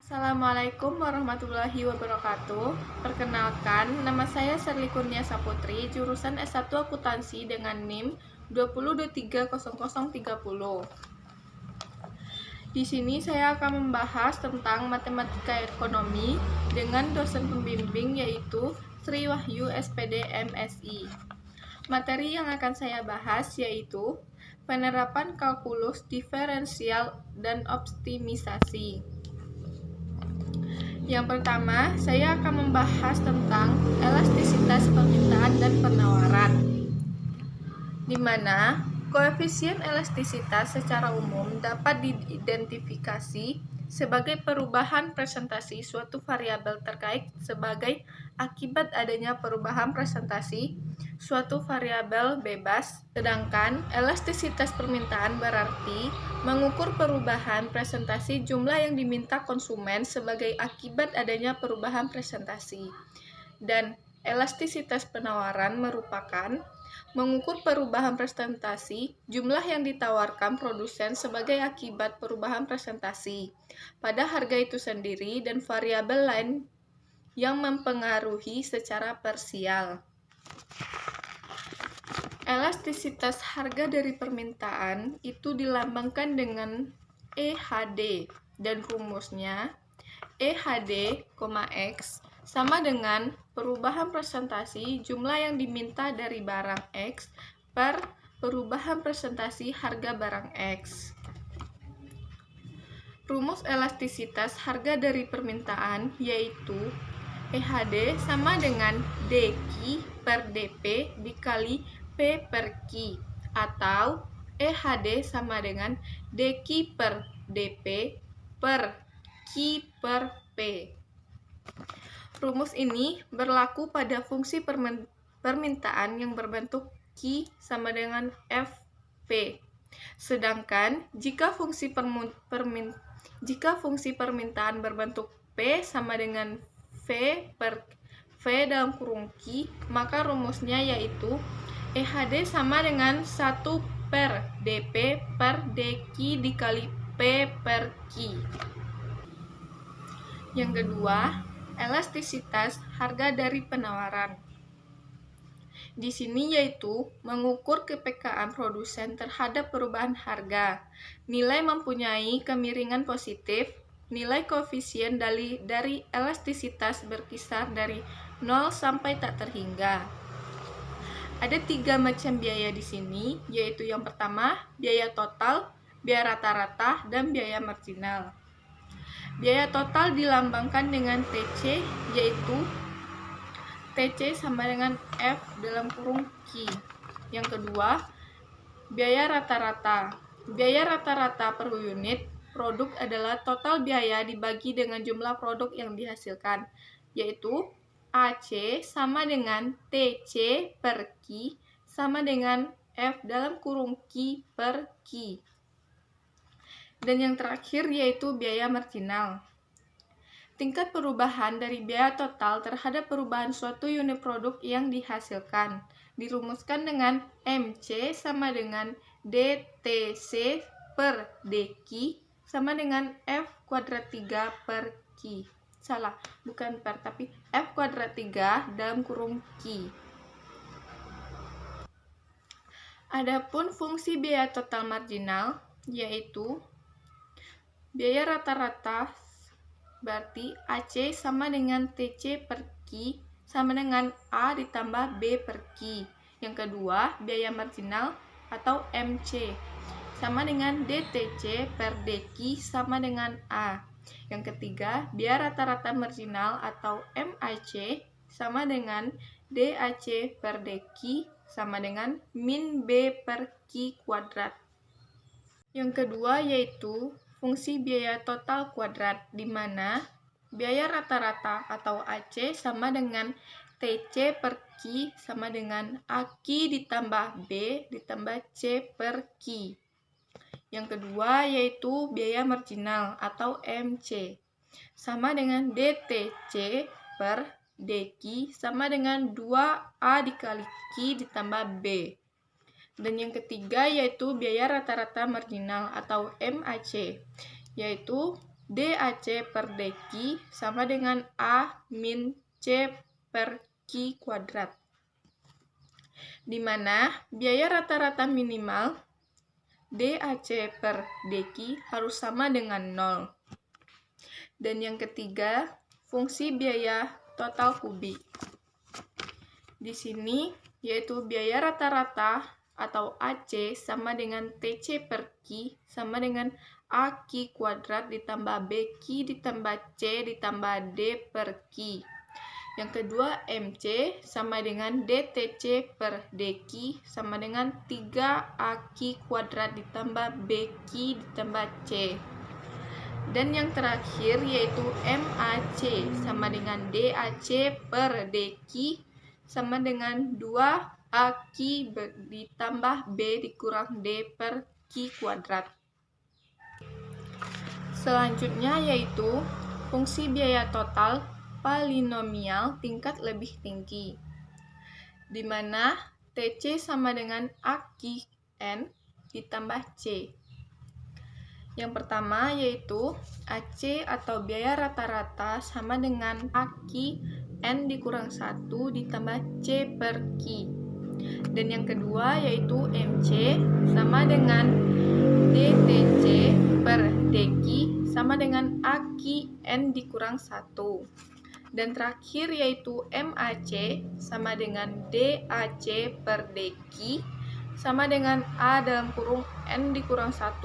Assalamualaikum warahmatullahi wabarakatuh. Perkenalkan, nama saya Serly Kurnia Saputri, jurusan S1 Akuntansi dengan NIM 20230030. Di sini saya akan membahas tentang matematika ekonomi dengan dosen pembimbing yaitu Sri Wahyu SPD MSI. Materi yang akan saya bahas yaitu penerapan kalkulus diferensial dan optimisasi. Yang pertama, saya akan membahas tentang elastisitas permintaan dan penawaran, di mana koefisien elastisitas secara umum dapat diidentifikasi sebagai perubahan presentasi suatu variabel terkait sebagai akibat adanya perubahan presentasi suatu variabel bebas, sedangkan elastisitas permintaan berarti mengukur perubahan presentasi jumlah yang diminta konsumen sebagai akibat adanya perubahan presentasi. Dan elastisitas penawaran merupakan mengukur perubahan presentasi jumlah yang ditawarkan produsen sebagai akibat perubahan presentasi pada harga itu sendiri dan variabel lain yang mempengaruhi secara parsial. Elastisitas harga dari permintaan itu dilambangkan dengan EHD dan rumusnya EHD, X sama dengan perubahan presentasi jumlah yang diminta dari barang X per perubahan presentasi harga barang X. Rumus elastisitas harga dari permintaan yaitu EHD sama dengan DQ per DP dikali P per Q, atau EHD sama dengan DQ per DP per Q per P. Rumus ini berlaku pada fungsi permintaan yang berbentuk Q sama dengan FP. Sedangkan jika fungsi permintaan berbentuk P sama dengan V per V dalam kurung Q, maka rumusnya yaitu EHD sama dengan 1 per DP per DQ dikali P per Q. Yang kedua, elastisitas harga dari penawaran. Di sini yaitu mengukur kepekaan produsen terhadap perubahan harga. Nilai mempunyai kemiringan positif. Nilai koefisien dari elastisitas berkisar dari 0 sampai tak terhingga. Ada 3 macam biaya di sini, yaitu yang pertama, biaya total, biaya rata-rata, dan biaya marginal. Biaya total dilambangkan dengan TC, yaitu TC sama dengan F dalam kurung Q. Yang kedua, biaya rata-rata. Biaya rata-rata per unit produk adalah total biaya dibagi dengan jumlah produk yang dihasilkan, yaitu AC sama dengan TC per Q sama dengan F dalam kurung Q per Q. Dan yang terakhir yaitu biaya marginal. Tingkat perubahan dari biaya total terhadap perubahan suatu unit produk yang dihasilkan dirumuskan dengan MC sama dengan DTC per DQ sama dengan F kuadrat 3 per Q. Salah, bukan per, tapi F kuadrat 3 dalam kurung Q. Adapun fungsi biaya total marginal yaitu biaya rata-rata berarti AC sama dengan TC per Q sama dengan A ditambah B per Q. Yang kedua, biaya marginal atau MC sama dengan DTC per DQ sama dengan A. Yang ketiga, biaya rata-rata marginal atau MAC sama dengan DAC per DQ sama dengan min B per Q kuadrat. Yang kedua yaitu fungsi biaya total kuadrat, di mana biaya rata-rata atau AC sama dengan TC per Q sama dengan AQ ditambah B ditambah C per Q. Yang kedua yaitu biaya marginal atau MC sama dengan DTC per DQ sama dengan 2A dikali Q ditambah B. Dan yang ketiga yaitu biaya rata-rata marginal atau MAC, yaitu DAC per DQ sama dengan A min C per Q kuadrat. Di mana biaya rata-rata minimal DAC per DQ harus sama dengan 0. Dan yang ketiga, fungsi biaya total kubik. Di sini yaitu biaya rata-rata atau AC sama dengan TC per Q sama dengan AQ kuadrat ditambah BQ ditambah C ditambah D per Q. Yang kedua, MC sama dengan DTC per DQ sama dengan 3AQ kuadrat ditambah BQ ditambah C. Dan yang terakhir yaitu MAC sama dengan DAC per DQ sama dengan 2AQ ditambah B dikurang D per Q kuadrat. Selanjutnya yaitu fungsi biaya total polinomial tingkat lebih tinggi, di mana TC sama dengan AQN ditambah C. Yang pertama yaitu AC atau biaya rata-rata sama dengan AQN dikurang 1 ditambah C per Q. Dan yang kedua yaitu MC sama dengan DTC per DQ sama dengan AQN dikurang 1. Dan terakhir yaitu MAC sama dengan DAC per DQ sama dengan A dalam kurung N dikurang 1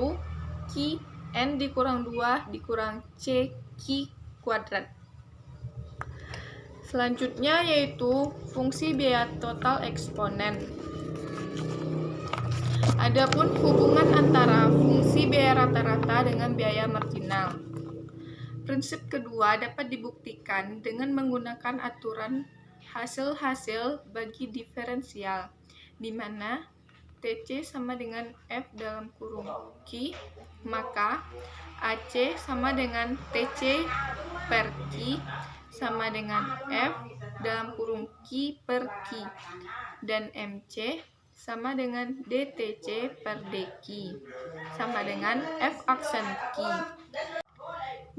Q N dikurang 2 dikurang C Q kuadrat. Selanjutnya yaitu fungsi biaya total eksponen. Adapun hubungan antara fungsi biaya rata-rata dengan biaya marginal. Prinsip kedua dapat dibuktikan dengan menggunakan aturan hasil-hasil bagi diferensial, di mana TC sama dengan F dalam kurung Q, maka AC sama dengan TC per Q sama dengan F dalam kurung Q per Q, dan MC sama dengan DTC per DQ sama dengan F aksen Q.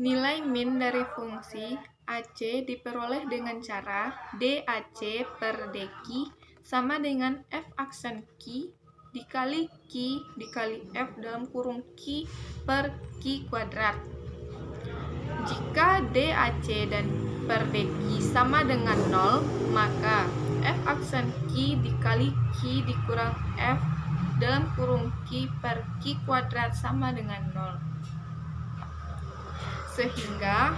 Nilai min dari fungsi AC diperoleh dengan cara DAC per DQ sama dengan F aksen Q dikali Q dikali F dalam kurung Q per Q kuadrat. Jika DAC dan per DQ sama dengan 0, maka F aksen Q dikali Q dikurang F dalam kurung Q per Q kuadrat sama dengan 0. Sehingga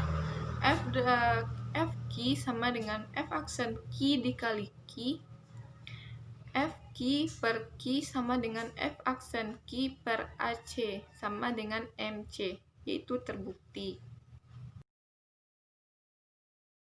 FQ sama dengan F aksen Q dikali Q, FQ per Q sama dengan F aksen Q per AC sama dengan MC, yaitu terbukti.